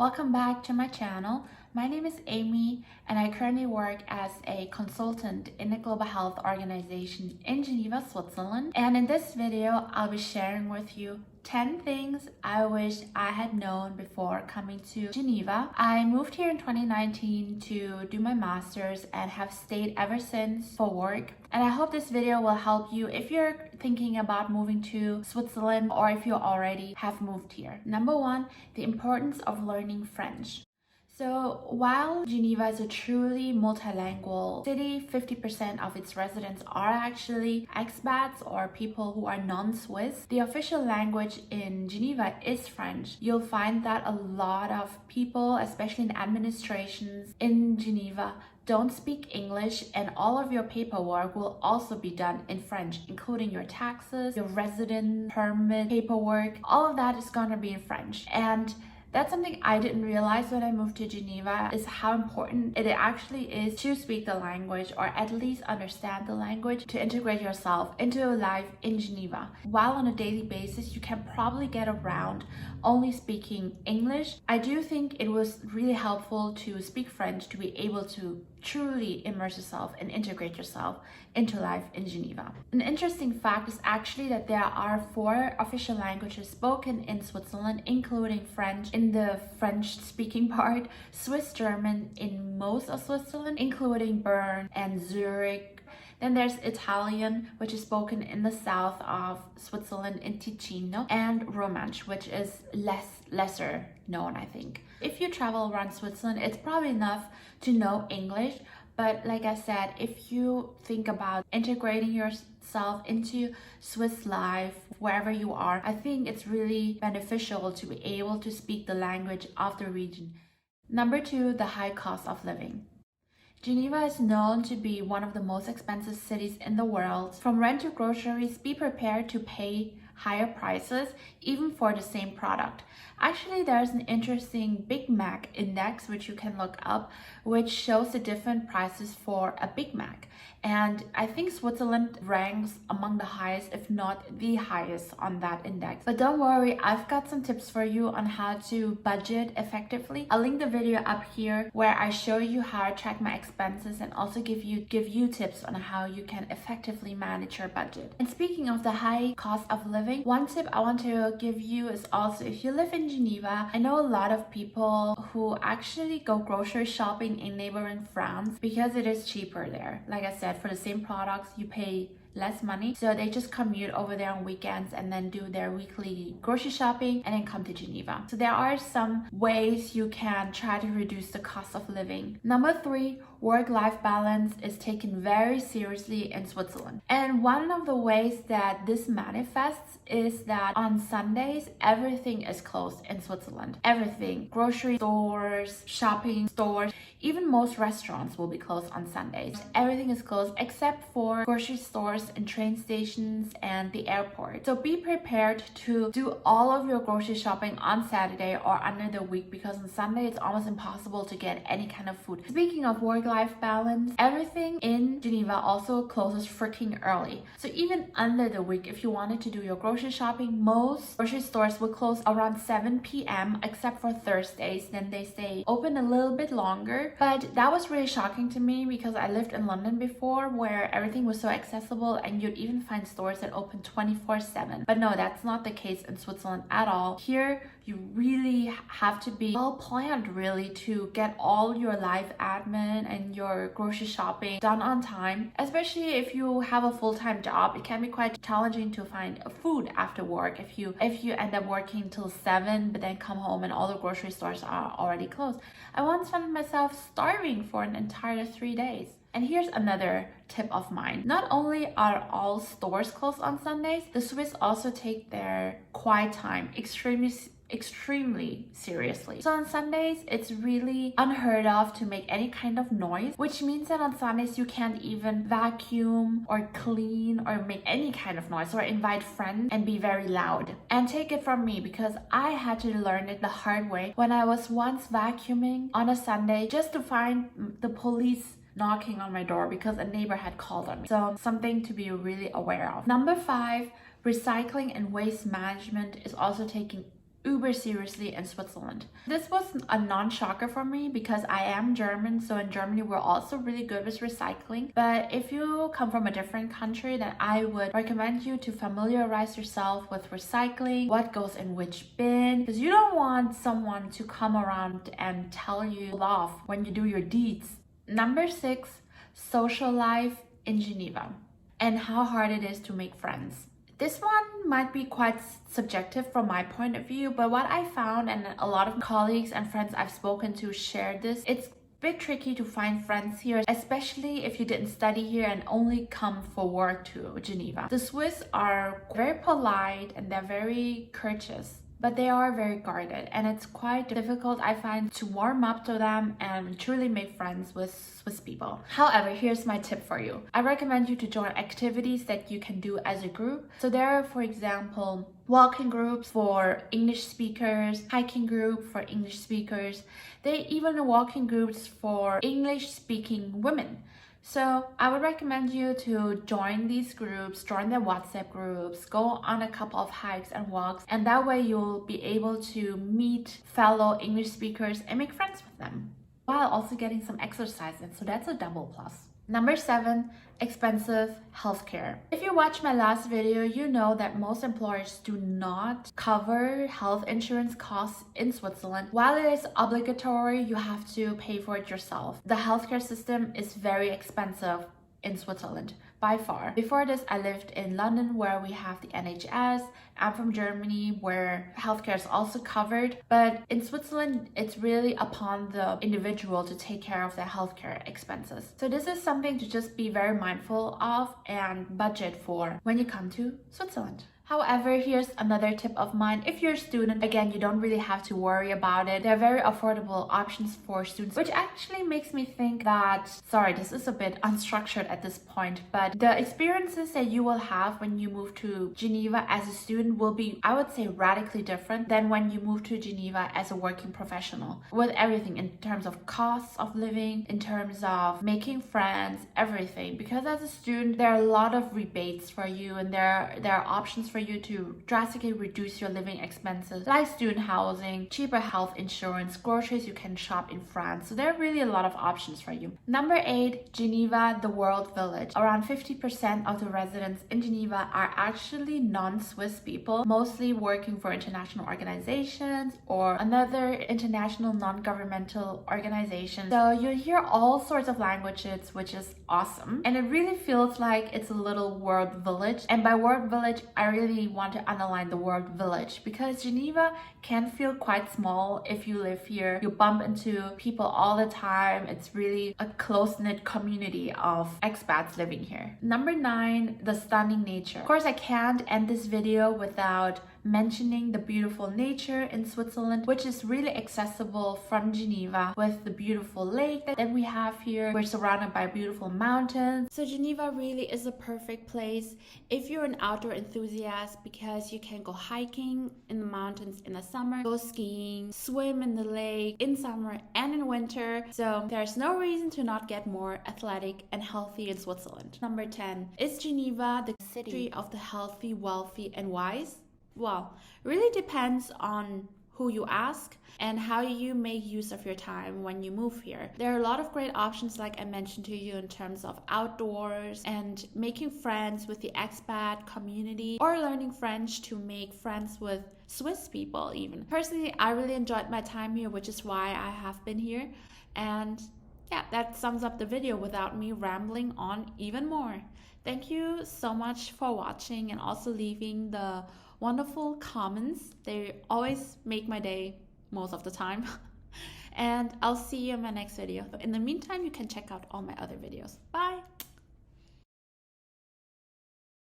Welcome back to my channel. My name is Amy and I currently work as a consultant in a global health organization in Geneva, Switzerland. And in this video, I'll be sharing with you 10 things I wish I had known before coming to Geneva. I moved here in 2019 to do my master's and have stayed ever since for work. And I hope this video will help you if you're thinking about moving to Switzerland or if you already have moved here. Number one, the importance of learning French. So while Geneva is a truly multilingual city, 50% of its residents are actually expats or people who are non-Swiss. The official language in Geneva is French. You'll find that a lot of people, especially in administrations in Geneva, don't speak English, and all of your paperwork will also be done in French, including your taxes, your resident permit paperwork. All of that is gonna be in French. And that's something I didn't realize when I moved to Geneva, is how important it actually is to speak the language or at least understand the language to integrate yourself into life in Geneva. While on a daily basis, you can probably get around only speaking English, I do think it was really helpful to speak French to be able to truly immerse yourself and integrate yourself into life in Geneva. An interesting fact is actually that there are 4 official languages spoken in Switzerland, including French in the French-speaking part, Swiss German in most of Switzerland, including Bern and Zurich. Then there's Italian, which is spoken in the south of Switzerland in Ticino, and Romansh, which is lesser known, I think. If you travel around Switzerland, it's probably enough to know English, but like I said, if you think about integrating yourself into Swiss life, wherever you are, I think it's really beneficial to be able to speak the language of the region. Number 2, the high cost of living. Geneva is known to be one of the most expensive cities in the world. From rent to groceries, be prepared to pay higher prices even for the same product. Actually, there's an interesting Big Mac index which you can look up, which shows the different prices for a Big Mac. And I think Switzerland ranks among the highest, if not the highest, on that index. But don't worry, I've got some tips for you on how to budget effectively. I'll link the video up here where I show you how to track my expenses and also give you tips on how you can effectively manage your budget. And speaking of the high cost of living, one tip I want to give you is also, if you live in Geneva, I know a lot of people who actually go grocery shopping in neighboring France because it is cheaper there. Like I said, for the same products you pay less money, so they just commute over there on weekends and then do their weekly grocery shopping and then come to Geneva. So there are some ways you can try to reduce the cost of living. Number 3, work-life balance is taken very seriously in Switzerland. And one of the ways that this manifests is that on Sundays, everything is closed in Switzerland. Everything, grocery stores, shopping stores, even most restaurants will be closed on Sundays. Everything is closed except for grocery stores and train stations and the airport. So be prepared to do all of your grocery shopping on Saturday or under the week, because on Sunday it's almost impossible to get any kind of food. Speaking of work-life balance, everything in Geneva also closes freaking early. So even under the week, if you wanted to do your grocery shopping, most grocery stores will close around 7 p.m. except for Thursdays. Then they stay open a little bit longer. But that was really shocking to me because I lived in London before, where everything was so accessible and you'd even find stores that open 24/7. But no, that's not the case in Switzerland at all. Here, you really have to be well planned really to get all your life admin and your grocery shopping done on time. Especially if you have a full-time job, it can be quite challenging to find food after work if you end up working till 7 but then come home and all the grocery stores are already closed. I once found myself starving for an entire 3 days. And here's another tip of mine. Not only are all stores closed on Sundays, the Swiss also take their quiet time extremely seriously. So on Sundays, it's really unheard of to make any kind of noise, which means that on Sundays you can't even vacuum or clean or make any kind of noise or invite friends and be very loud. And take it from me, because I had to learn it the hard way when I was once vacuuming on a Sunday just to find the police knocking on my door because a neighbor had called on me. So something to be really aware of. Number 5, recycling and waste management is also taken uber seriously in Switzerland. This was a non-shocker for me because I am German, so in Germany we're also really good with recycling. But if you come from a different country, then I would recommend you to familiarize yourself with recycling, what goes in which bin, because you don't want someone to come around and tell you off when you do your deeds. Number 6, social life in Geneva and how hard it is to make friends. This one might be quite subjective from my point of view, but what I found, and a lot of colleagues and friends I've spoken to shared this, it's a bit tricky to find friends here, especially if you didn't study here and only come for work to Geneva. The Swiss are very polite and they're very courteous, but they are very guarded, and it's quite difficult, I find, to warm up to them and truly make friends with Swiss people. However, here's my tip for you. I recommend you to join activities that you can do as a group. So there are, for example, walking groups for English speakers, hiking group for English speakers. There are even walking groups for English-speaking women. So I would recommend you to join these groups, join their WhatsApp groups, go on a couple of hikes and walks, and that way you'll be able to meet fellow English speakers and make friends with them, while also getting some exercise in, so that's a double plus. Number 7, expensive healthcare. If you watched my last video, you know that most employers do not cover health insurance costs in Switzerland. While it is obligatory, you have to pay for it yourself. The healthcare system is very expensive in Switzerland by far. Before this, I lived in London where we have the NHS. I'm from Germany where healthcare is also covered, but in Switzerland it's really upon the individual to take care of their healthcare expenses. So this is something to just be very mindful of and budget for when you come to Switzerland. However, here's another tip of mine. If you're a student, again, you don't really have to worry about it. There are very affordable options for students, which actually makes me think that, sorry, this is a bit unstructured at this point, but the experiences that you will have when you move to Geneva as a student will be, I would say, radically different than when you move to Geneva as a working professional. With everything in terms of costs of living, in terms of making friends, everything. Because as a student, there are a lot of rebates for you, and there are options for you to drastically reduce your living expenses, like student housing, cheaper health insurance, groceries you can shop in France. So there are really a lot of options for you. Number 8, Geneva, the world village. Around 50% of the residents in Geneva are actually non-Swiss people, mostly working for international organizations or another international non-governmental organization. So you hear all sorts of languages, which is awesome. And it really feels like it's a little world village. And by world village, I really want to underline the word village, because Geneva can feel quite small if you live here. You bump into people all the time. It's really a close-knit community of expats living here. Number 9, the stunning nature. Of course, I can't end this video without mentioning the beautiful nature in Switzerland, which is really accessible from Geneva with the beautiful lake that we have here. We're surrounded by beautiful mountains. So Geneva really is a perfect place if you're an outdoor enthusiast, because you can go hiking in the mountains in the summer, go skiing, swim in the lake in summer and in winter. So there's no reason to not get more athletic and healthy in Switzerland. Number 10, is Geneva the city of the healthy, wealthy, and wise? Well, really depends on who you ask and how you make use of your time when you move here. There are a lot of great options, like I mentioned to you, in terms of outdoors and making friends with the expat community, or learning French to make friends with Swiss people even. Personally, I really enjoyed my time here, which is why I have been here. And yeah, that sums up the video without me rambling on even more. Thank you so much for watching and also leaving the wonderful comments. They always make my day most of the time. And I'll see you in my next video. In the meantime, you can check out all my other videos. Bye!